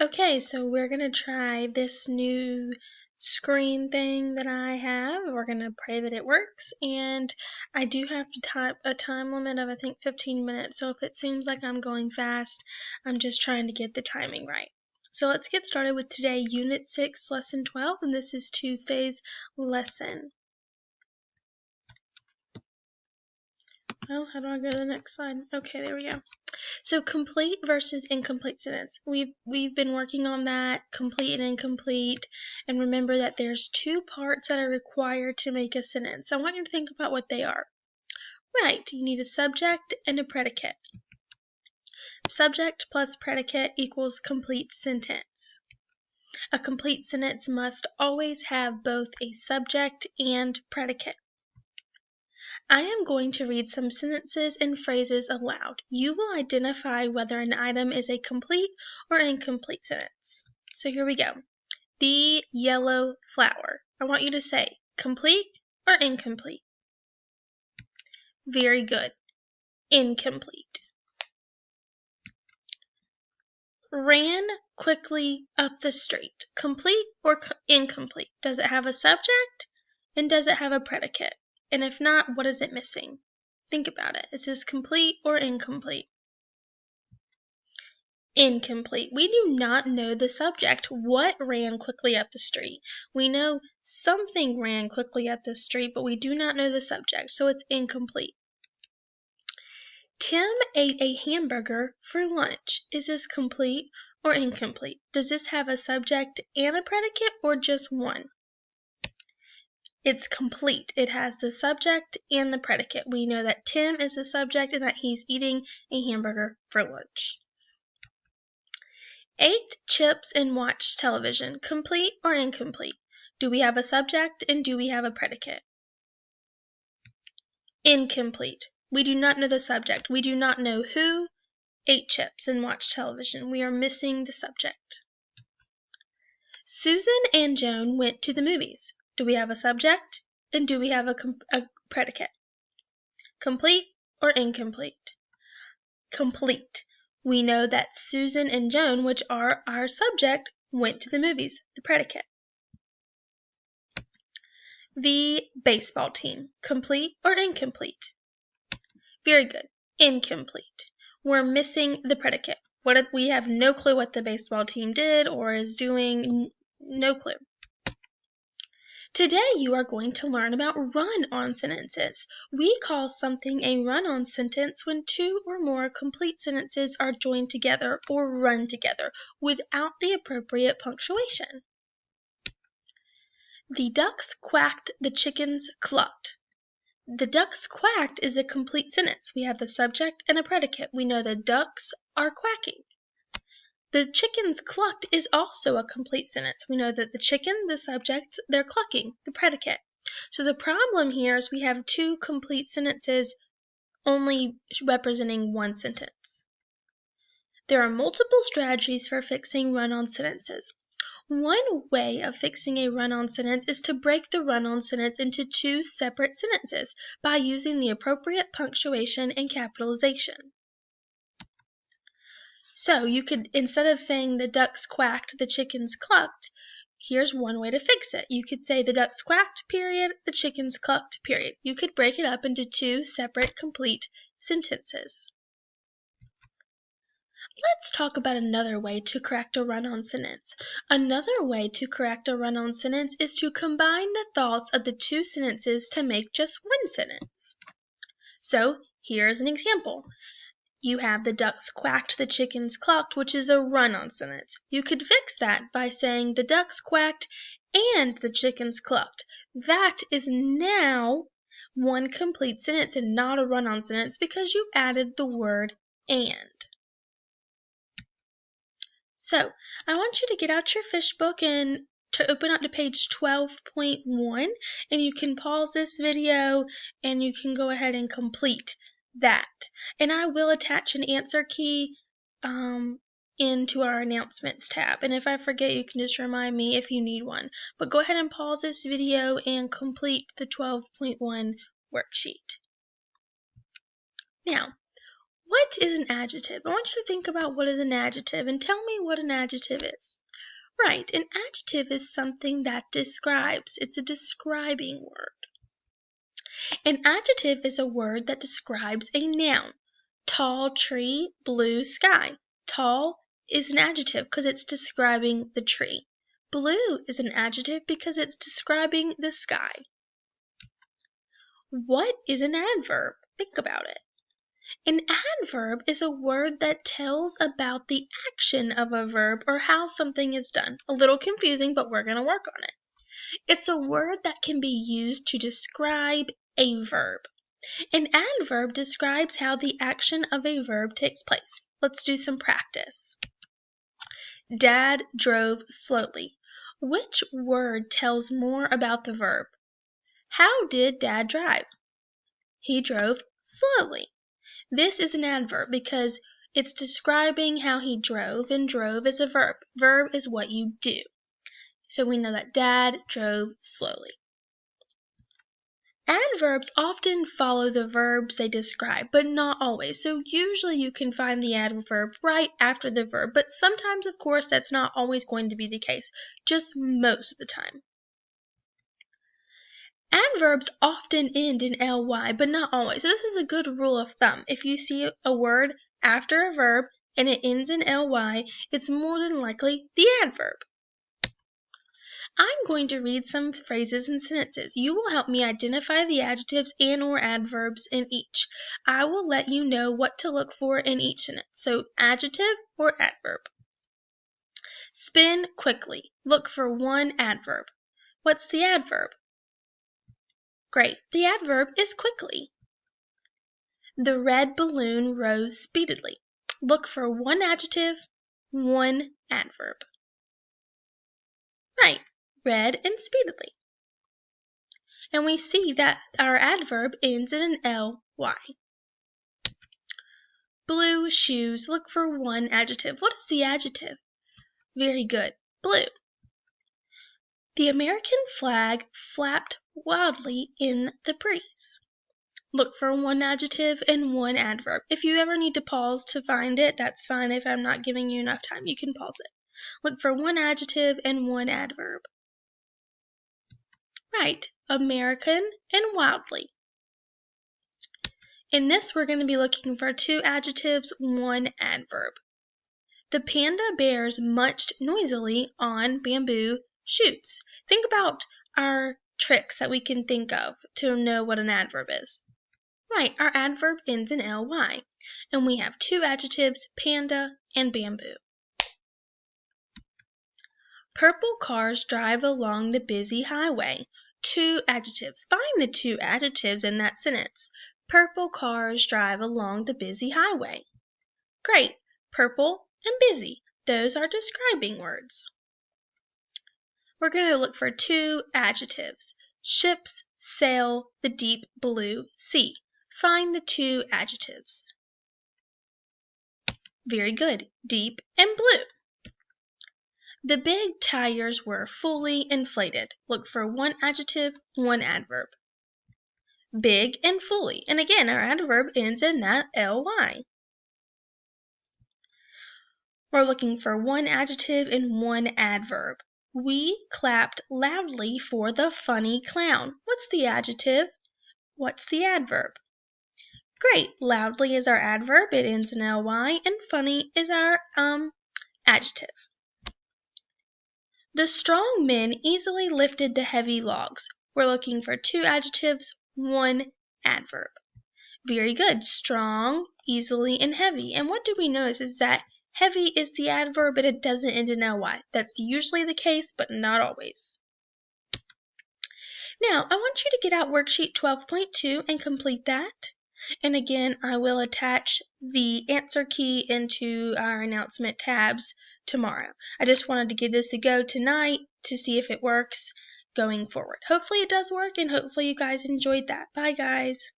Okay, so we're going to try this new screen thing that I have. We're going to pray that it works, and I do have to type a time limit of I think 15 minutes, so if it seems like I'm going fast, I'm just trying to get the timing right. So let's get started with today, Unit 6, Lesson 12, and this is Tuesday's lesson. Oh, how do I go to the next slide? Okay, there we go. So complete versus incomplete sentence. We've been working on that, complete and incomplete, and remember that there's two parts that are required to make a sentence. I want you to think about what they are. Right, you need a subject and a predicate. Subject plus predicate equals complete sentence. A complete sentence must always have both a subject and predicate. I am going to read some sentences and phrases aloud. You will identify whether an item is a complete or incomplete sentence. So here we go. The yellow flower. I want you to say complete or incomplete. Very good. Incomplete. Ran quickly up the street. Complete or incomplete? Does it have a subject? And does it have a predicate? And if not, what is it missing? Think about it. Is this complete or incomplete? Incomplete. We do not know the subject. What ran quickly up the street? We know something ran quickly up the street, but we do not know the subject, so it's incomplete. Tim ate a hamburger for lunch. Is this complete or incomplete? Does this have a subject and a predicate or just one? It's complete. It has the subject and the predicate. We know that Tim is the subject and that he's eating a hamburger for lunch. Ate chips and watched television. Complete or incomplete? Do we have a subject and do we have a predicate? Incomplete. We do not know the subject. We do not know who ate chips and watched television. We are missing the subject. Susan and Joan went to the movies. Do we have a subject? And do we have a predicate? Complete or incomplete? Complete. We know that Susan and Joan, which are our subject, went to the movies. The predicate. The baseball team. Complete or incomplete? Very good. Incomplete. We're missing the predicate. We have no clue what the baseball team did or is doing. No clue. Today you are going to learn about run-on sentences. We call something a run-on sentence when two or more complete sentences are joined together or run together without the appropriate punctuation. The ducks quacked, the chickens clucked. The ducks quacked is a complete sentence. We have the subject and a predicate. We know the ducks are quacking. The chickens clucked is also a complete sentence. We know that the chicken, the subject, they're clucking, the predicate. So the problem here is we have two complete sentences only representing one sentence. There are multiple strategies for fixing run-on sentences. One way of fixing a run-on sentence is to break the run-on sentence into two separate sentences by using the appropriate punctuation and capitalization. So you could, instead of saying the ducks quacked, the chickens clucked, here's one way to fix it. You could say the ducks quacked, period, the chickens clucked, period. You could break it up into two separate complete sentences. Let's talk about another way to correct a run-on sentence. Another way to correct a run-on sentence is to combine the thoughts of the two sentences to make just one sentence. So here's an example. You have the ducks quacked, the chickens clucked, which is a run-on sentence. You could fix that by saying the ducks quacked and the chickens clucked. That is now one complete sentence and not a run-on sentence because you added the word and. So, I want you to get out your fish book and to open up to page 12.1, and you can pause this video and you can go ahead and complete that. And I will attach an answer key into our announcements tab. And if I forget, you can just remind me if you need one. But go ahead and pause this video and complete the 12.1 worksheet. Now, What is an adjective? I want you to think about what is an adjective and tell me what an adjective is. Right, an adjective is something that describes. It's a describing word. An adjective is a word that describes a noun. Tall tree, blue sky. Tall is an adjective because it's describing the tree. Blue is an adjective because it's describing the sky. What is an adverb? Think about it. An adverb is a word that tells about the action of a verb or how something is done. A little confusing, but we're going to work on it. It's a word that can be used to describe a verb. An adverb describes how the action of a verb takes place. Let's do some practice. Dad drove slowly. Which word tells more about the verb? How did Dad drive? He drove slowly. This is an adverb because it's describing how he drove, and drove is a verb. Verb is what you do. So we know that Dad drove slowly. Adverbs often follow the verbs they describe, but not always. So usually you can find the adverb right after the verb, but sometimes, of course, that's not always going to be the case, just most of the time. Adverbs often end in ly, but not always. So this is a good rule of thumb. If you see a word after a verb and it ends in ly, it's more than likely the adverb. I'm going to read some phrases and sentences. You will help me identify the adjectives and or adverbs in each. I will let you know what to look for in each sentence. So adjective or adverb. Spin quickly. Look for one adverb. What's the adverb? Great. The adverb is quickly. The red balloon rose speedily. Look for one adjective, one adverb. Right. Red and speedily. And we see that our adverb ends in an ly. Blue shoes. Look for one adjective. What is the adjective? Very good. Blue. The American flag flapped wildly in the breeze. Look for one adjective and one adverb. If you ever need to pause to find it, that's fine. If I'm not giving you enough time, you can pause it. Look for one adjective and one adverb. Right. American and wildly. In this, we're going to be looking for two adjectives, one adverb. The panda bears munched noisily on bamboo shoots. Think about our tricks that we can think of to know what an adverb is. Right, our adverb ends in ly, and we have two adjectives, panda and bamboo. Purple cars drive along the busy highway. Two adjectives. Find the two adjectives in that sentence. Purple cars drive along the busy highway. Great. Purple and busy. Those are describing words. We're going to look for two adjectives. Ships sail the deep blue sea. Find the two adjectives. Very good. Deep and blue. The big tires were fully inflated. Look for one adjective, one adverb. Big and fully. And again, our adverb ends in that ly. We're looking for one adjective and one adverb. We clapped loudly for the funny clown. What's the adjective? What's the adverb? Great. Loudly is our adverb. It ends in ly. And funny is our adjective. The strong men easily lifted the heavy logs. We're looking for two adjectives, one adverb. Very good. Strong, easily, and heavy. And what do we notice is that heavy is the adverb, but it doesn't end in ly. That's usually the case, but not always. Now, I want you to get out worksheet 12.2 and complete that. And again, I will attach the answer key into our announcement tabs tomorrow. I just wanted to give this a go tonight to see if it works going forward. Hopefully it does work, and hopefully you guys enjoyed that. Bye, guys.